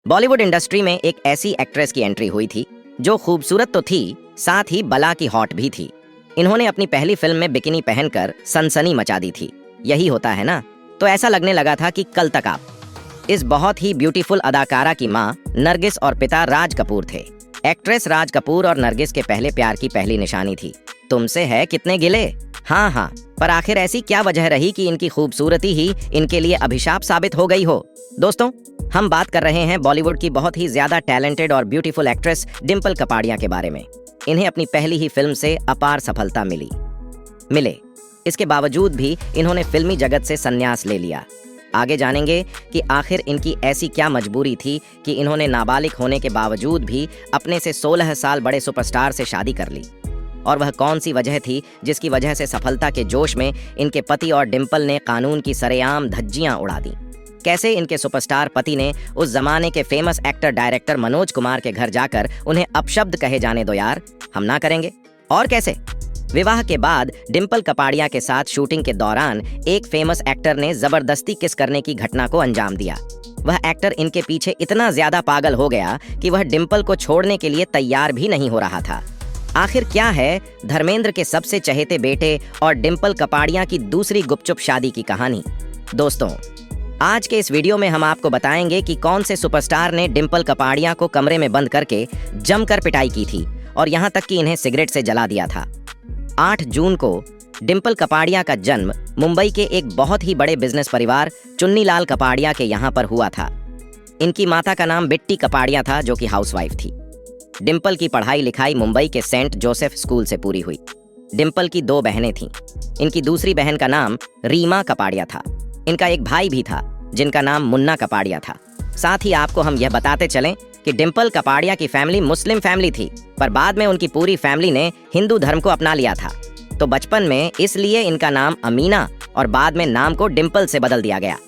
Bollywood industry में एक ऐसी एक्ट्रेस की एंट्री हुई थी जो खूबसूरत तो थी, साथ ही बला की हॉट भी थी। इन्होंने अपनी पहली फिल्म में बिकिनी पहनकर सनसनी मचा दी थी। यही होता है ना, तो ऐसा लगने लगा था कि कल तक आप इस बहुत ही ब्यूटीफुल अदाकारा की मां नरगिस और पिता राज कपूर थे। एक्ट्रेस राज कपूर और नरगिस के पहले प्यार की पहली निशानी थी तुमसे है कितने गिले। हाँ, पर आखिर ऐसी क्या वजह रही कि इनकी खूबसूरती ही इनके लिए अभिशाप साबित हो गई हो। दोस्तों, हम बात कर रहे हैं बॉलीवुड की बहुत ही ज्यादा टैलेंटेड और ब्यूटीफुल एक्ट्रेस डिंपल कपाड़िया के बारे में। इन्हें अपनी पहली ही फिल्म से अपार सफलता मिले। इसके बावजूद भी इन्होंने फिल्मी जगत से संन्यास ले लिया। आगे जानेंगे कि आखिर इनकी ऐसी क्या मजबूरी थी कि इन्होंने नाबालिग होने के बावजूद भी अपने से 16 साल बड़े सुपरस्टार से शादी कर ली, और वह कौन सी वजह थी जिसकी वजह से सफलता के जोश में इनके पति और डिंपल ने कानून की सरेआम धज्जियां उड़ा दी। कैसे इनके सुपरस्टार पति ने उस जमाने के famous actor director Manoj Kumar के घर जाकर उन्हें अपशब्द कहे जाने दो यार, हम ना करेंगे। और कैसे विवाह के बाद डिंपल कपाड़िया के साथ शूटिंग के दौरान एक फेमस एक्टर ने जबरदस्ती किस करने की घटना को अंजाम दिया। वह एक्टर इनके पीछे इतना ज्यादा पागल हो गया कि वह डिंपल को छोड़ने के लिए तैयार भी नहीं हो रहा था। आखिर क्या है धर्मेंद्र के सबसे चहेते बेटे और डिंपल कपाड़िया की दूसरी गुपचुप शादी की कहानी। दोस्तों, आज के इस वीडियो में हम आपको बताएंगे कि कौन से सुपरस्टार ने डिंपल कपाड़िया को कमरे में बंद करके जमकर पिटाई की थी और यहां तक कि इन्हें सिगरेट से जला दिया था। 8 जून को डिंपल कपाड़िया का जन्म मुंबई के एक बहुत ही बड़े बिजनेस परिवार चुन्नीलाल कपाड़िया के यहाँ पर हुआ था। इनकी माता का नाम बिट्टी कपाड़िया था, जो कि हाउसवाइफ थी। डिंपल की पढ़ाई लिखाई मुंबई के सेंट जोसेफ स्कूल से पूरी हुई। डिंपल की 2 बहनें थीं। इनकी दूसरी बहन का नाम रीमा कपाड़िया था। इनका एक भाई भी था जिनका नाम मुन्ना कपाड़िया था। साथ ही आपको हम यह बताते चलें कि डिंपल कपाड़िया की फैमिली मुस्लिम फैमिली थी, पर बाद में उनकी पूरी फैमिली ने हिंदू धर्म को अपना लिया था। तो बचपन में इसलिए इनका नाम अमीना और बाद में नाम को डिंपल से बदल दिया गया।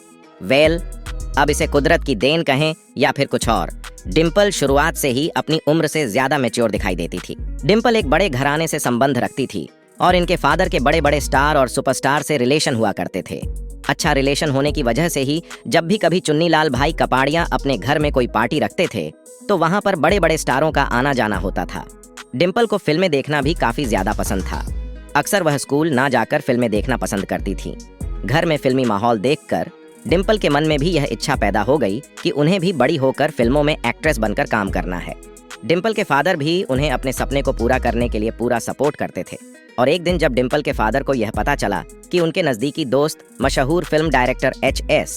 अब इसे कुदरत की देन कहें या फिर कुछ और, डिंपल शुरुआत से ही अपनी उम्र से ज्यादा मैच्योर दिखाई देती थी। डिंपल एक बड़े घराने से संबंध रखती थी और इनके फादर के बड़े बड़े स्टार और सुपरस्टार से रिलेशन हुआ करते थे। अच्छा रिलेशन होने की वजह से ही जब भी कभी चुन्नीलाल भाई कपाड़िया अपने घर में कोई पार्टी रखते थे तो वहां पर बड़े बड़े स्टारों का आना जाना होता था। डिंपल को फिल्में देखना भी काफी ज्यादा पसंद था। अक्सर वह स्कूल ना जाकर फिल्में देखना पसंद करती थी। घर में फिल्मी माहौल देखकर डिंपल के मन में भी यह इच्छा पैदा हो गई कि उन्हें भी बड़ी होकर फिल्मों में एक्ट्रेस बनकर काम करना है। डिंपल के फादर भी उन्हें अपने सपने को पूरा करने के लिए पूरा सपोर्ट करते थे। और एक दिन जब डिंपल के फादर को यह पता चला कि उनके नजदीकी दोस्त मशहूर फिल्म डायरेक्टर HS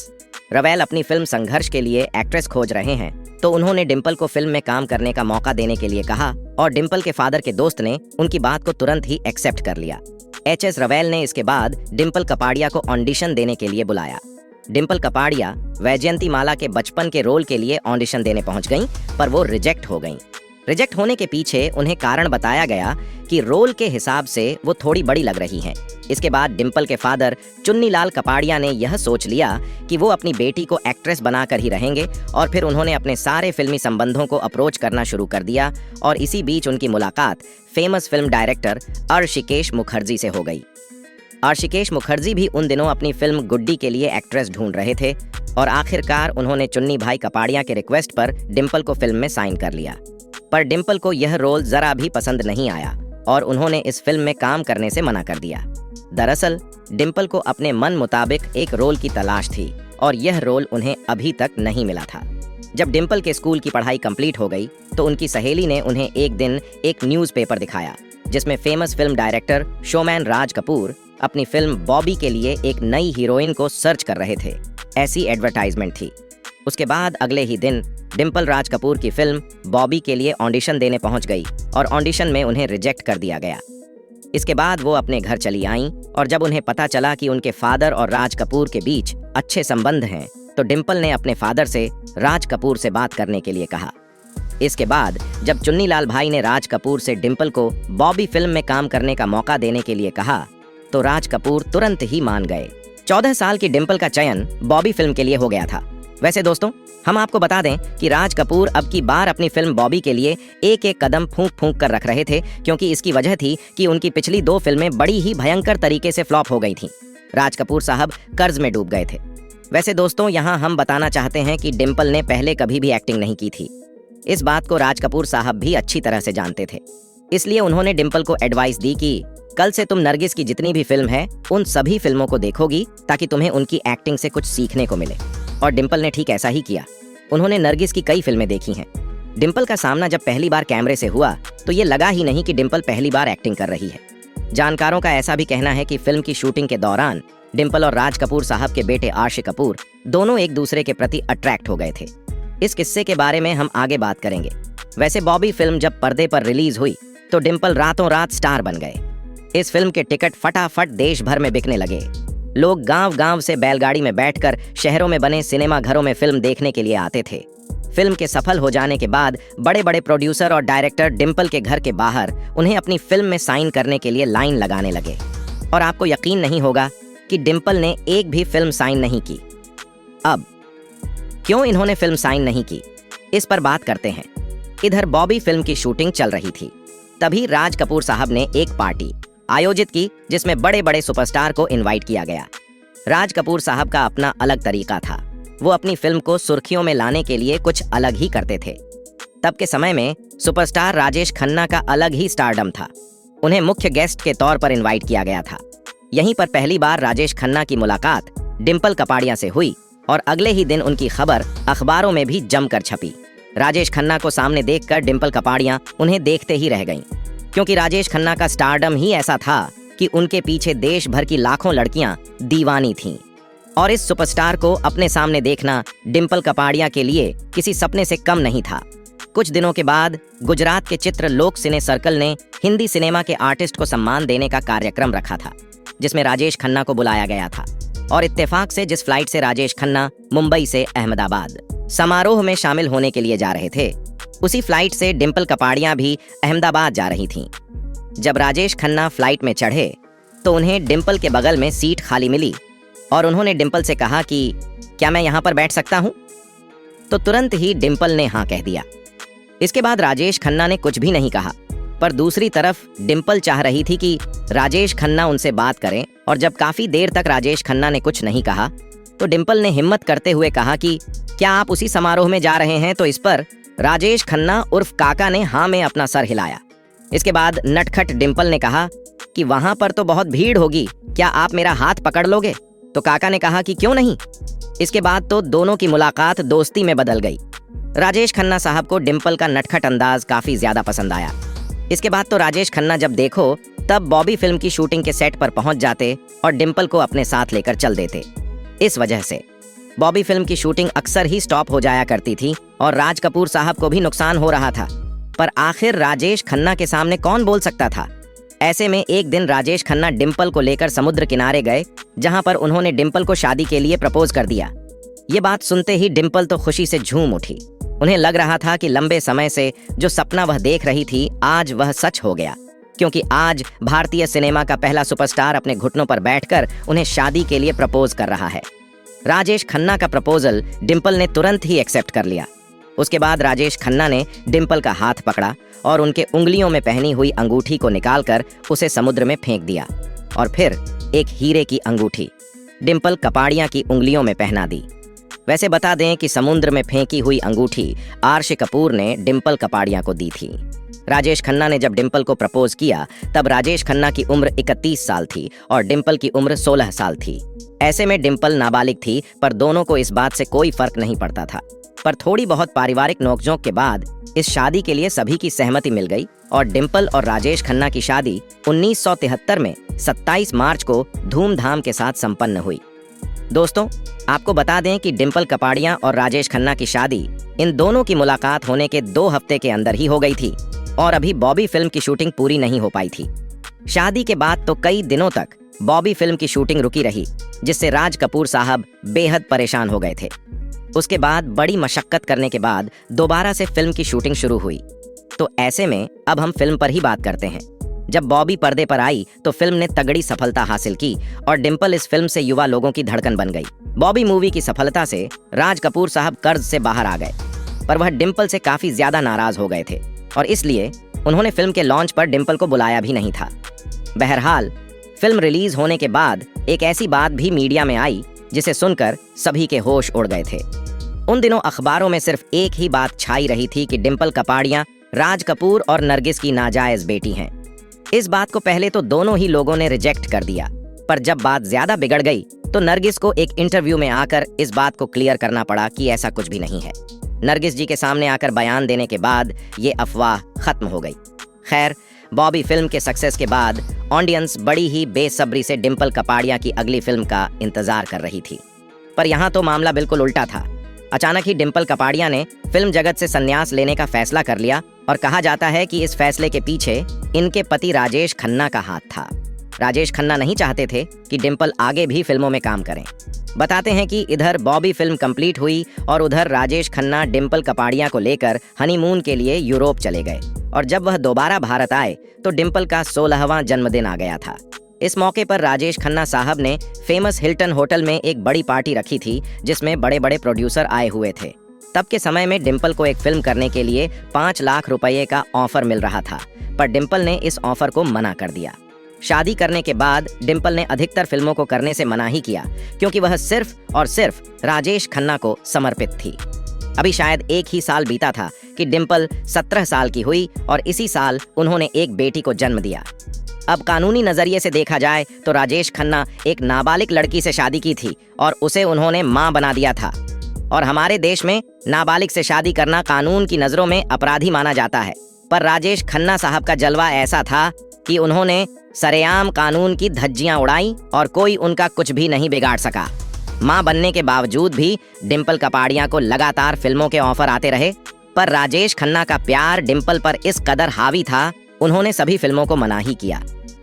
रवेल अपनी फिल्म संघर्ष के लिए एक्ट्रेस खोज रहे हैं, तो उन्होंने डिंपल को फिल्म में काम करने का मौका देने के लिए कहा और डिंपल के फादर के दोस्त ने उनकी बात को तुरंत ही एक्सेप्ट कर लिया। HS रवेल ने इसके बाद डिंपल कपाड़िया को ऑडिशन देने के लिए बुलाया। डिंपल कपाड़िया वैजयंती माला के बचपन के रोल के लिए ऑडिशन देने पहुंच गईं, पर वो रिजेक्ट हो गईं। रिजेक्ट होने के पीछे उन्हें कारण बताया गया कि रोल के हिसाब से वो थोड़ी बड़ी लग रही हैं। इसके बाद डिंपल के फादर चुन्नीलाल कपाड़िया ने यह सोच लिया कि वो अपनी बेटी को एक्ट्रेस बनाकर ही रहेंगे और फिर उन्होंने अपने सारे फिल्मी संबंधों को अप्रोच करना शुरू कर दिया। और इसी बीच उनकी मुलाकात फेमस फिल्म डायरेक्टर अर्शिकेश मुखर्जी से हो गई। अर्शिकेश मुखर्जी भी उन दिनों अपनी फिल्म गुड्डी के लिए एक्ट्रेस ढूंढ रहे थे और आखिरकार उन्होंने चुन्नी भाई कपाड़िया के रिक्वेस्ट पर डिंपल को फिल्म में साइन कर लिया। पर डिंपल को यह रोल जरा भी पसंद नहीं आया और उन्होंने इस फिल्म में काम करने से मना कर दिया। दरअसल डिंपल को अपने मन मुताबिक एक रोल की तलाश थी और यह रोल उन्हें अभी तक नहीं मिला था। जब डिंपल के स्कूल की पढ़ाई कंप्लीट हो गई तो उनकी सहेली ने उन्हें एक दिन एक न्यूज़पेपर दिखाया जिसमें famous film director showman Raj Kapoor अपनी फिल्म बॉबी के लिए एक नई हीरोइन को सर्च कर रहे थे, ऐसी एडवर्टाइजमेंट थी। उसके बाद अगले ही दिन डिंपल राज कपूर की फिल्म बॉबी के लिए ऑडिशन देने पहुंच गई और ऑडिशन में उन्हें रिजेक्ट कर दिया गया। इसके बाद वो अपने घर चली आईं और जब उन्हें पता चला कि उनके फादर और राज कपूर के बीच अच्छे संबंध हैं, तो डिंपल ने अपने फादर से राज कपूर से बात करने के लिए कहा। इसके बाद जब चुन्नीलाल भाई ने राज कपूर से डिंपल को बॉबी फिल्म में काम करने का मौका देने के लिए कहा तो राज कपूर तुरंत ही मान गए। 14 साल की डिंपल का चयन बॉबी फिल्म के लिए हो गया था। वैसे दोस्तों, हम आपको बता दें कि राज कपूर अब की बार अपनी फिल्म बॉबी के लिए एक एक कदम फूंक फूंक कर रख रहे थे, क्योंकि इसकी वजह थी कि उनकी पिछली 2 फिल्में बड़ी ही भयंकर तरीके से फ्लॉप हो गई थीं। राज कपूर साहब कर्ज में डूब गए थे। वैसे दोस्तों, यहाँ हम बताना चाहते हैं कि डिम्पल ने पहले कभी भी एक्टिंग नहीं की थी। इस बात को राज कपूर साहब भी अच्छी तरह से जानते थे। इसलिए उन्होंने डिम्पल को एडवाइस दी कि कल से तुम नरगिस की जितनी भी फिल्म है उन सभी फिल्मों को देखोगी ताकि तुम्हें उनकी एक्टिंग से कुछ सीखने को मिले। और डिम्पल ने ठीक ऐसा ही किया। उन्होंने नरगिस की कई फिल्में देखी हैं। डिम्पल का सामना जब पहली बार कैमरे से हुआ तो ये लगा ही नहीं कि डिम्पल पहली बार एक्टिंग कर रही है। जानकारों का ऐसा भी कहना है कि फिल्म की शूटिंग के दौरान डिम्पल और राज कपूर साहब के बेटे आर्शी कपूर दोनों एक दूसरे के प्रति अट्रैक्ट हो गए थे। इस किस्से के बारे में हम आगे बात करेंगे। वैसे बॉबी फिल्म जब पर्दे पर रिलीज हुई तो डिम्पल रातों रात स्टार बन गए। इस फिल्म के टिकट फटाफट देश भर में बिकने लगे। लोग गांव-गांव से बैलगाड़ी में बैठकर शहरों में बने सिनेमा घरों में फिल्म देखने के लिए आते थे। फिल्म के सफल हो जाने के बाद बड़े बड़े प्रोड्यूसर और डायरेक्टर डिम्पल के घर के बाहर उन्हें अपनी फिल्म में साइन करने के लिए लाइन लगाने लगे। और आपको यकीन नहीं होगा कि डिम्पल ने एक भी फिल्म साइन नहीं की। अब क्यों इन्होंने फिल्म साइन नहीं की, इस पर बात करते हैं। इधर बॉबी फिल्म की शूटिंग चल रही थी। तभी राज कपूर साहब ने एक पार्टी आयोजित की जिसमें बड़े बड़े सुपरस्टार को इनवाइट किया गया। राज कपूर साहब का अपना अलग तरीका था। वो अपनी फिल्म को सुर्खियों में लाने के लिए कुछ अलग ही करते थे। तब के समय में सुपरस्टार राजेश खन्ना का अलग ही स्टारडम था। उन्हें मुख्य गेस्ट के तौर पर इनवाइट किया गया था। यहीं पर पहली बार राजेश खन्ना की मुलाकात डिम्पल कपाड़िया से हुई और अगले ही दिन उनकी खबर अखबारों में भी जमकर छपी। राजेश खन्ना को सामने देखकर डिम्पल कपाड़िया उन्हें देखते ही रह गईं, क्योंकि राजेश खन्ना का स्टारडम ही ऐसा था कि उनके पीछे देश भर की लाखों लड़कियां दीवानी थीं। और इस सुपरस्टार को अपने सामने देखना डिम्पल कपाड़िया के लिए किसी सपने से कम नहीं था। कुछ दिनों के बाद गुजरात के चित्र लोक सिने सर्कल ने हिंदी सिनेमा के आर्टिस्ट को सम्मान देने का कार्यक्रम रखा था, जिसमें राजेश खन्ना को बुलाया गया था। और इत्तेफाक से जिस फ्लाइट से राजेश खन्ना मुंबई से अहमदाबाद समारोह में शामिल होने के लिए जा रहे थे, उसी फ्लाइट से डिम्पल कपाड़िया भी अहमदाबाद जा रही थीं। जब राजेश खन्ना फ्लाइट में चढ़े तो उन्हें डिम्पल के बगल में सीट खाली मिली और उन्होंने डिम्पल से कहा कि क्या मैं यहाँ पर बैठ सकता हूँ? तो तुरंत ही डिम्पल ने हाँ कह दिया। इसके बाद राजेश खन्ना ने कुछ भी नहीं कहा, पर दूसरी तरफ डिम्पल चाह रही थी कि राजेश खन्ना उनसे बात करें। और जब काफी देर तक राजेश खन्ना ने कुछ नहीं कहा तो डिम्पल ने हिम्मत करते हुए कहा कि क्या आप उसी समारोह में जा रहे हैं? तो इस पर राजेश खन्ना उर्फ काका ने हाँ में अपना सर हिलाया। इसके बाद नटखट डिम्पल ने कहा कि वहां पर तो बहुत भीड़ होगी, क्या आप मेरा हाथ पकड़ लोगे? तो काका ने कहा कि क्यों नहीं। इसके बाद तो दोनों की मुलाकात दोस्ती में बदल गई। राजेश खन्ना साहब को डिम्पल का नटखट अंदाज काफी ज्यादा पसंद आया। इसके बाद तो राजेश खन्ना जब देखो तब बॉबी फिल्म की शूटिंग के सेट पर पहुंच जाते और डिम्पल को अपने साथ लेकर चल देते। इस वजह से बॉबी फिल्म की शूटिंग अक्सर ही स्टॉप हो जाया करती थी और राज कपूर साहब को भी नुकसान हो रहा था। पर आखिर राजेश खन्ना के सामने कौन बोल सकता था? ऐसे में एक दिन राजेश खन्ना डिम्पल को लेकर समुद्र किनारे गए, जहां पर उन्होंने डिम्पल को शादी के लिए प्रपोज कर दिया। ये बात सुनते ही डिम्पल तो खुशी से झूम उठी। उन्हें लग रहा था कि लंबे समय से जो सपना वह देख रही थी आज वह सच हो गया, क्योंकि आज भारतीय सिनेमा का पहला सुपरस्टार अपने घुटनों पर बैठकर उन्हें शादी के लिए प्रपोज कर रहा है। राजेश खन्ना का प्रपोजल डिम्पल ने तुरंत ही एक्सेप्ट कर लिया। उसके बाद राजेश खन्ना ने डिम्पल का हाथ पकड़ा और उनके उंगलियों में पहनी हुई अंगूठी को निकालकर उसे समुद्र में फेंक दिया और फिर एक हीरे की अंगूठी डिम्पल कपाड़िया की उंगलियों में पहना दी। वैसे बता दें कि समुद्र में फेंकी हुई अंगूठी आर्शी कपूर ने डिम्पल कपाड़िया को दी थी। राजेश खन्ना ने जब डिम्पल को प्रपोज किया तब राजेश खन्ना की उम्र 31 साल थी और डिम्पल की उम्र 16 साल थी। ऐसे में डिम्पल नाबालिग थी, पर दोनों को इस बात से कोई फर्क नहीं पड़ता था। पर थोड़ी बहुत पारिवारिक नोकझोंक के बाद इस शादी के लिए सभी की सहमति मिल गई और डिम्पल और राजेश खन्ना की शादी 1973 में 27 मार्च को धूमधाम के साथ संपन्न हुई। दोस्तों, आपको बता दें कि डिम्पल कपाड़िया और राजेश खन्ना की शादी इन दोनों की मुलाकात होने के 2 हफ्ते के अंदर ही हो गई थी और अभी बॉबी फिल्म की शूटिंग पूरी नहीं हो पाई थी। शादी के बाद तो कई दिनों तक बॉबी फिल्म की शूटिंग रुकी रही, जिससे राज कपूर साहब बेहद परेशान हो गए थे। उसके बाद बड़ी मशक्कत करने के बाद दोबारा से फिल्म की शूटिंग शुरू हुई। तो ऐसे में अब हम फिल्म पर ही बात करते हैं। जब बॉबी पर्दे पर आई तो फिल्म ने तगड़ी सफलता हासिल की और डिम्पल इस फिल्म से युवा लोगों की धड़कन बन गई। बॉबी मूवी की सफलता से राज कपूर साहब कर्ज से बाहर आ गए, पर वह डिम्पल से काफी ज्यादा नाराज हो गए थे और इसलिए उन्होंने फिल्म के लॉन्च पर डिम्पल को बुलाया भी नहीं था। बहरहाल फिल्म रिलीज होने के बाद एक ऐसी बात भी मीडिया में आई जिसे सुनकर सभी के होश उड़ गए थे। उन दिनों अखबारों में सिर्फ एक ही बात छाई रही थी कि डिम्पल कपाड़िया राज कपूर और नरगिस की नाजायज बेटी हैं। इस बात को पहले तो दोनों ही लोगों ने रिजेक्ट कर दिया, पर जब बात ज्यादा बिगड़ गई तो नरगिस को एक इंटरव्यू में आकर इस बात को क्लियर करना पड़ा कि ऐसा कुछ भी नहीं है। नरगिस जी के सामने आकर बयान देने के बाद ये अफवाह खत्म हो गई। खैर, बॉबी फिल्म के सक्सेस के बाद ऑडियंस बड़ी ही बेसब्री से डिम्पल कपाड़िया की अगली फिल्म का इंतजार कर रही थी। पर यहाँ तो मामला बिल्कुल उल्टा था। अचानक ही डिम्पल कपाड़िया ने फिल्म जगत से संन्यास लेने का फैसला कर लिया और कहा जाता है कि इस फैसले के पीछे इनके पति राजेश खन्ना का हाथ था। राजेश खन्ना नहीं चाहते थे कि डिम्पल आगे भी फिल्मों में काम करें। बताते हैं कि इधर बॉबी फिल्म कंप्लीट हुई और उधर राजेश खन्ना डिम्पल कपाड़िया को लेकर हनीमून के लिए यूरोप चले गए और जब वह दोबारा भारत आए तो डिम्पल का 16वां जन्मदिन आ गया था। इस मौके पर राजेश खन्ना साहब ने फेमस हिल्टन होटल में एक बड़ी पार्टी रखी थी जिसमें बड़े बड़े प्रोड्यूसर आए हुए थे। तब के समय में डिम्पल को एक फिल्म करने के लिए 5 लाख रुपए का ऑफर मिल रहा था, पर डिम्पल ने इस ऑफर को मना कर दिया। शादी करने के बाद डिम्पल ने अधिकतर फिल्मों को करने से मना ही किया क्योंकि वह सिर्फ और सिर्फ राजेश खन्ना को समर्पित थी। अभी शायद एक ही साल बीता था कि डिम्पल 17 साल की हुई और इसी साल उन्होंने एक बेटी को जन्म दिया। अब कानूनी नजरिए से देखा जाए तो राजेश खन्ना एक नाबालिग लड़की से शादी की थी और उसे उन्होंने मां बना दिया था और हमारे देश में नाबालिग से शादी करना कानून की नजरों में अपराधी माना जाता है। पर राजेश खन्ना साहब का जलवा ऐसा था कि उन्होंने सरेआम कानून की धज्जियां उड़ाई और कोई उनका कुछ भी नहीं बिगाड़ सका। मां बनने के बावजूद भी डिम्पल कपाड़िया को लगातार फिल्मों के ऑफर आते रहे, पर राजेश खन्ना का प्यार डिम्पल पर इस कदर हावी था, उन्होंने सभी फिल्मों को मना ही किया।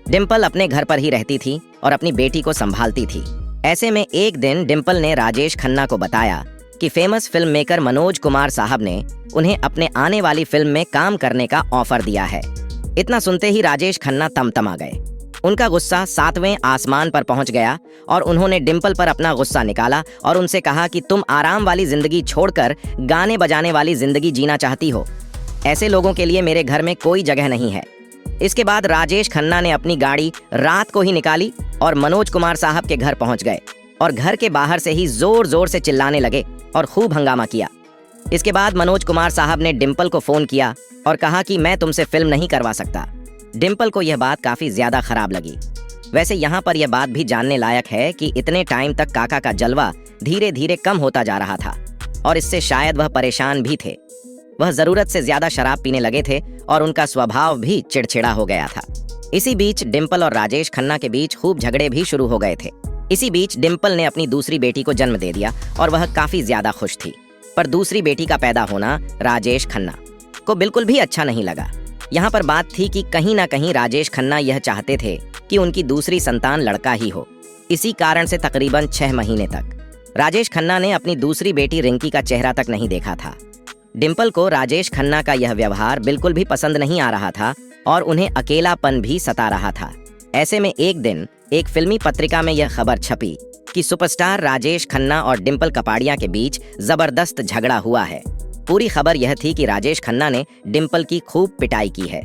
डिम्पल अपने घर पर ही रहती थी और अपनी बेटी को संभालती थी। ऐसे में एक दिन डिम्पल ने राजेश खन्ना को बताया कि famous film maker Manoj Kumar साहब ने उन्हें अपने आने वाली फिल्म में काम करने का ऑफर दिया है। इतना सुनते ही राजेश खन्ना तमतमा गए। उनका गुस्सा 7वें आसमान पर पहुंच गया और उन्होंने डिम्पल पर अपना गुस्सा निकाला और उनसे कहा कि तुम आराम वाली जिंदगी छोड़कर गाने बजाने वाली जिंदगी जीना चाहती हो। ऐसे लोगों के लिए मेरे घर में कोई जगह नहीं है। इसके बाद राजेश खन्ना ने अपनी गाड़ी रात को ही निकाली और मनोज कुमार साहब के घर पहुंच गए और घर के बाहर से ही जोर जोर से चिल्लाने लगे और खूब हंगामा किया। इसके बाद मनोज कुमार साहब ने डिम्पल को फोन किया और कहा कि मैं तुमसे फिल्म नहीं करवा सकता। डिम्पल को यह बात काफी ज्यादा खराब लगी। वैसे यहाँ पर यह बात भी जानने लायक है कि इतने टाइम तक काका का जलवा धीरे धीरे कम होता जा रहा था और इससे शायद वह परेशान भी थे। वह जरूरत से ज्यादा शराब पीने लगे थे और उनका स्वभाव भी चिड़चिड़ा हो गया था। इसी बीच डिम्पल और राजेश खन्ना के बीच खूब झगड़े भी शुरू हो गए थे। इसी बीच डिम्पल ने अपनी दूसरी बेटी को जन्म दे दिया और वह काफी ज्यादा खुश थी, पर दूसरी बेटी का पैदा होना राजेश खन्ना को बिल्कुल भी अच्छा नहीं लगा। यहाँ पर बात थी कि कहीं ना कहीं राजेश खन्ना यह चाहते थे कि उनकी दूसरी संतान लड़का ही हो। इसी कारण से तकरीबन 6 महीने तक राजेश खन्ना ने अपनी दूसरी बेटी रिंकी का चेहरा तक नहीं देखा था। डिम्पल को राजेश खन्ना का यह व्यवहार बिल्कुल भी पसंद नहीं आ रहा था और उन्हें अकेलापन भी सता रहा था। ऐसे में एक दिन एक फिल्मी पत्रिका में यह खबर छपी कि सुपरस्टार राजेश खन्ना और डिम्पल कपाड़िया के बीच जबरदस्त झगड़ा हुआ है। पूरी खबर यह थी कि राजेश खन्ना ने डिम्पल की खूब पिटाई की है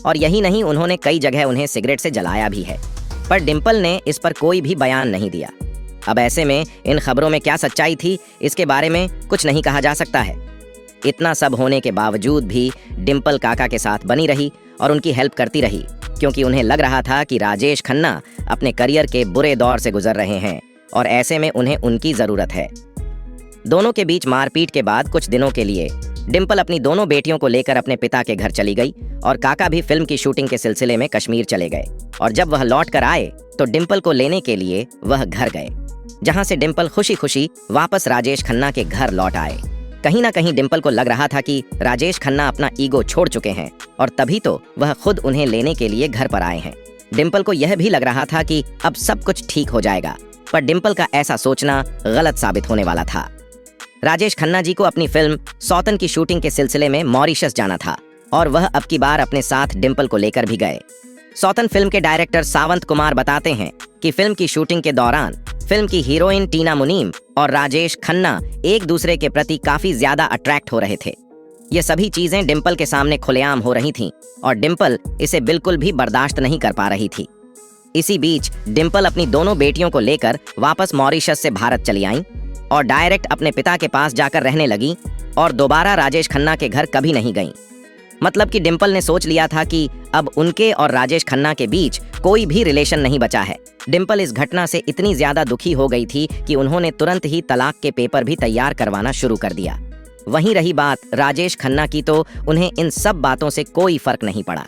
और यही नहीं, उन्होंने कई जगह उन्हें सिगरेट से जलाया भी है, पर डिम्पल ने इस पर कोई भी बयान नहीं दिया। अब ऐसे में इन खबरों में क्या सच्चाई थी, इसके बारे में कुछ नहीं कहा जा सकता है। इतना सब होने के बावजूद भी डिम्पल काका के साथ बनी रही और उनकी हेल्प करती रही, क्योंकि उन्हें लग रहा था कि राजेश खन्ना अपने करियर के बुरे दौर से गुजर रहे हैं और ऐसे में उन्हें उनकी जरूरत है। दोनों के बीच मारपीट के बाद कुछ दिनों के लिए डिम्पल अपनी दोनों बेटियों को लेकर अपने पिता के घर चली गई और काका भी फिल्म की शूटिंग के सिलसिले में कश्मीर चले गए। और जब वह लौट कर आए तो डिम्पल को लेने के लिए वह घर गए, जहां से डिम्पल खुशी खुशी वापस राजेश खन्ना के घर लौट आए। कहीं ना कहीं डिम्पल को लग रहा था कि राजेश खन्ना अपना ईगो छोड़ चुके हैं और तभी तो वह खुद उन्हें लेने के लिए घर पर आए हैं। डिम्पल को यह भी लग रहा था कि अब सब कुछ ठीक हो जाएगा, पर डिम्पल का ऐसा सोचना गलत साबित होने वाला था। राजेश खन्ना जी को अपनी फिल्म सौतन की शूटिंग के सिलसिले में मॉरिशस जाना था और वह अब की बार अपने साथ डिम्पल को लेकर भी गए। सौतन फिल्म के डायरेक्टर सावंत कुमार बताते हैं कि फिल्म की शूटिंग के दौरान फिल्म की हीरोइन टीना मुनीम और राजेश खन्ना एक दूसरे के प्रति काफी ज्यादा अट्रैक्ट हो रहे थे। ये सभी चीजें डिम्पल के सामने खुलेआम हो रही थीं और डिम्पल इसे बिल्कुल भी बर्दाश्त नहीं कर पा रही थी। इसी बीच डिम्पल अपनी दोनों बेटियों को लेकर वापस मॉरिशस से भारत चली आईं और डायरेक्ट अपने पिता के पास जाकर रहने लगी और दोबारा राजेश खन्ना के घर कभी नहीं गईं। मतलब कि डिम्पल ने सोच लिया था कि अब उनके और राजेश खन्ना के बीच कोई भी रिलेशन नहीं बचा है। डिम्पल इस घटना से इतनी ज्यादा दुखी हो गई थी कि उन्होंने तुरंत ही तलाक के पेपर भी तैयार करवाना शुरू कर दिया। वहीं रही बात राजेश खन्ना की, तो उन्हें इन सब बातों से कोई फर्क नहीं पड़ा।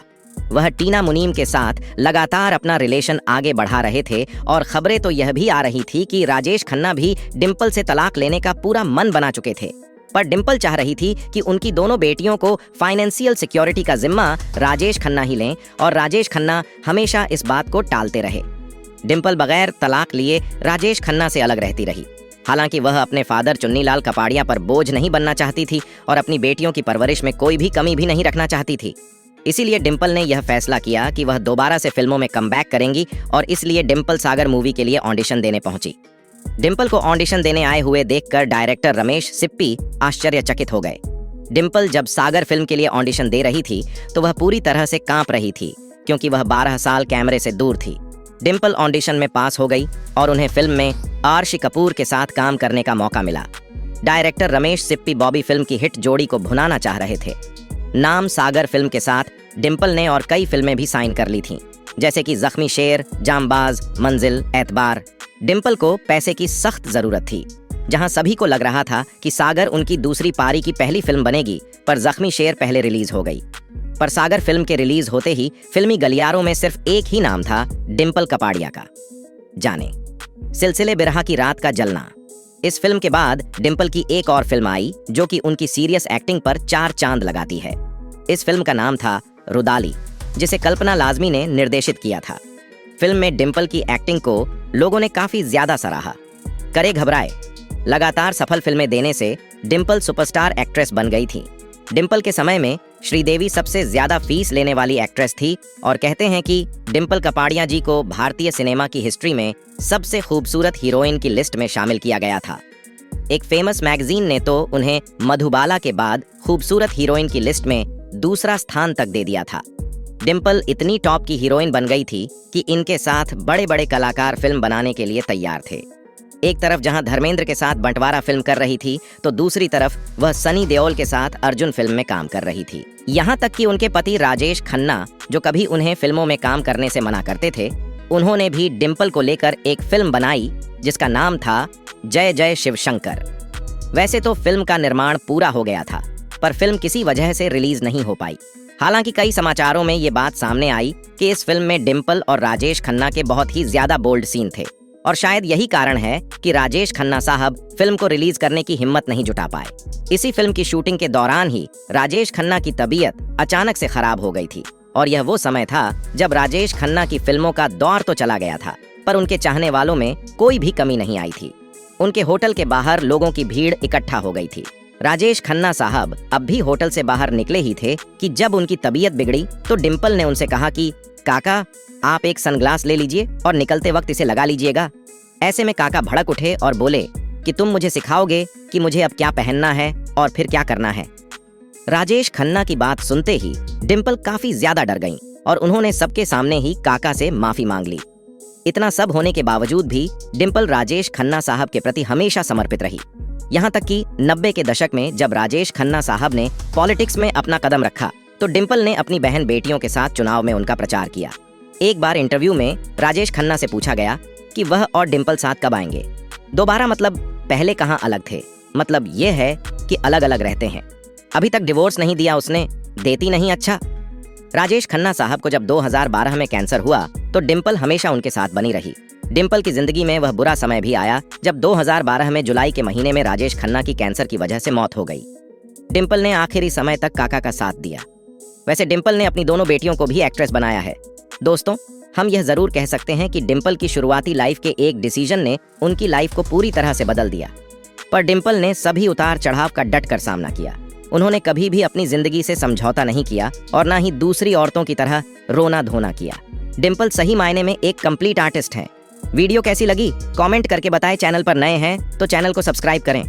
वह टीना मुनीम के साथ लगातार अपना रिलेशन आगे बढ़ा रहे थे और खबरें तो यह भी आ रही थी कि राजेश खन्ना भी डिम्पल से तलाक लेने का पूरा मन बना चुके थे। पर डिम्पल चाह रही थी कि उनकी दोनों बेटियों को फाइनेंशियल सिक्योरिटी का जिम्मा राजेश खन्ना ही लें और राजेश खन्ना हमेशा इस बात को टालते रहे। डिम्पल बगैर तलाक लिए राजेश खन्ना से अलग रहती रही। हालांकि वह अपने फादर चुन्नीलाल कपाड़िया पर बोझ नहीं बनना चाहती थी और अपनी बेटियों की परवरिश में कोई भी कमी भी नहीं रखना चाहती थी। इसीलिए डिम्पल ने यह फैसला किया कि वह दोबारा से फिल्मों में कमबैक करेंगी और इसलिए डिम्पल सागर मूवी के लिए ऑडिशन देने पहुंची। डिम्पल को ऑडिशन देने आए हुए देखकर डायरेक्टर रमेश सिप्पी आश्चर्यचकित हो गए। डिम्पल जब सागर फिल्म के लिए ऑडिशन दे रही थी तो वह पूरी तरह से कांप रही थी, क्योंकि वह 12 साल कैमरे से दूर थी। डिम्पल ऑडिशन में पास हो गई और उन्हें फिल्म में आर्शी कपूर के साथ काम करने का मौका मिला। डायरेक्टर रमेश सिप्पी बॉबी फिल्म की हिट जोड़ी को भुनाना चाह रहे थे। नाम सागर फिल्म के साथ डिम्पल ने और कई फिल्में भी साइन कर ली थीं, जैसे कि जख्मी शेर, जांबाज, मंजिल, एतबार। डिम्पल को पैसे की सख्त जरूरत थी। जहां सभी को लग रहा था कि सागर उनकी दूसरी पारी की पहली फिल्म बनेगी, पर जख्मी शेर पहले रिलीज हो गई। पर सागर फिल्म के रिलीज होते ही फिल्मी गलियारों में सिर्फ एक ही नाम था, डिम्पल कपाड़िया का। जाने सिलसिले बिरहा की रात का जलना। इस फिल्म के बाद डिम्पल की एक और फिल्म आई जो कि उनकी सीरियस एक्टिंग पर 4 चांद लगाती है। इस फिल्म का नाम था रुदाली, जिसे कल्पना लाजमी ने निर्देशित किया था। फिल्म में डिम्पल की एक्टिंग को लोगों ने काफी ज्यादा सराहा। करे घबराए लगातार सफल फिल्में देने से डिम्पल सुपरस्टार एक्ट्रेस बन गई थी। डिम्पल के समय में श्रीदेवी सबसे ज्यादा फीस लेने वाली एक्ट्रेस थी और कहते हैं कि डिम्पल कपाड़िया जी को भारतीय सिनेमा की हिस्ट्री में सबसे खूबसूरत हीरोइन की लिस्ट में शामिल किया गया था। एक फेमस मैगजीन ने तो उन्हें मधुबाला के बाद खूबसूरत हीरोइन की लिस्ट में दूसरा स्थान तक दे दिया था। डिम्पल इतनी टॉप की हीरोइन बन गई थी कि इनके साथ बड़े बड़े कलाकार फिल्म बनाने के लिए तैयार थे। एक तरफ जहां धर्मेंद्र के साथ बंटवारा फिल्म कर रही थी, तो दूसरी तरफ वह सनी देओल के साथ अर्जुन फिल्म में काम कर रही थी। यहाँ तक कि उनके पति राजेश खन्ना, जो कभी उन्हें फिल्मों में काम करने से मना करते थे, उन्होंने भी डिम्पल को लेकर एक फिल्म बनाई जिसका नाम था जय जय शिव शंकर। वैसे तो फिल्म का निर्माण पूरा हो गया था, पर फिल्म किसी वजह से रिलीज नहीं हो पाई। हालांकि कई समाचारों में ये बात सामने आई कि इस फिल्म में डिम्पल और राजेश खन्ना के बहुत ही ज्यादा बोल्ड सीन थे और शायद यही कारण है कि राजेश खन्ना साहब फिल्म को रिलीज करने की हिम्मत नहीं जुटा पाए। इसी फिल्म की शूटिंग के दौरान ही राजेश खन्ना की तबीयत अचानक से खराब हो गई थी और यह वो समय था जब राजेश खन्ना की फिल्मों का दौर तो चला गया था, पर उनके चाहने वालों में कोई भी कमी नहीं आई थी। उनके होटल के बाहर लोगों की भीड़ इकट्ठा हो गई थी। राजेश खन्ना साहब अब भी होटल से बाहर निकले ही थे कि जब उनकी तबीयत बिगड़ी तो डिम्पल ने उनसे कहा कि काका, आप एक सनग्लास ले लीजिए और निकलते वक्त इसे लगा लीजिएगा। ऐसे में काका भड़क उठे और बोले कि तुम मुझे सिखाओगे कि मुझे अब क्या पहनना है और फिर क्या करना है। राजेश खन्ना की बात सुनते ही डिम्पल काफी ज्यादा डर गईं और उन्होंने सबके सामने ही काका से माफी मांग ली। इतना सब होने के बावजूद भी डिम्पल राजेश खन्ना साहब के प्रति हमेशा समर्पित रही। यहाँ तक कि 90 के दशक में जब राजेश खन्ना साहब ने पॉलिटिक्स में अपना कदम रखा तो डिम्पल ने अपनी बहन बेटियों के साथ चुनाव में उनका प्रचार किया। एक बार इंटरव्यू में राजेश खन्ना से पूछा गया कि वह और डिम्पल साथ कब आएंगे। दोबारा मतलब पहले कहाँ अलग थे, मतलब ये है कि अलग अलग रहते हैं। अभी तक डिवोर्स नहीं दिया उसने, देती नहीं। अच्छा, राजेश खन्ना साहब को जब 2012 में कैंसर हुआ तो डिम्पल हमेशा उनके साथ बनी रही। डिम्पल की जिंदगी में वह बुरा समय भी आया जब 2012 में जुलाई के महीने में राजेश खन्ना की कैंसर की वजह से मौत हो गई। डिम्पल ने आखिरी समय तक काका का साथ दिया। वैसे डिम्पल ने अपनी दोनों बेटियों को भी एक्ट्रेस बनाया है। दोस्तों, हम यह जरूर कह सकते हैं कि डिम्पल की शुरुआती लाइफ के एक डिसीजन ने उनकी लाइफ को पूरी तरह से बदल दिया। पर डिम्पल ने सभी उतार चढ़ाव का डट कर सामना किया। उन्होंने कभी भी अपनी जिंदगी से समझौता नहीं किया और ना ही दूसरी औरतों की तरह रोना धोना किया। डिम्पल सही मायने में एक कंप्लीट आर्टिस्ट हैं। वीडियो कैसी लगी कमेंट करके बताएं। चैनल पर नए हैं तो चैनल को सब्सक्राइब करें।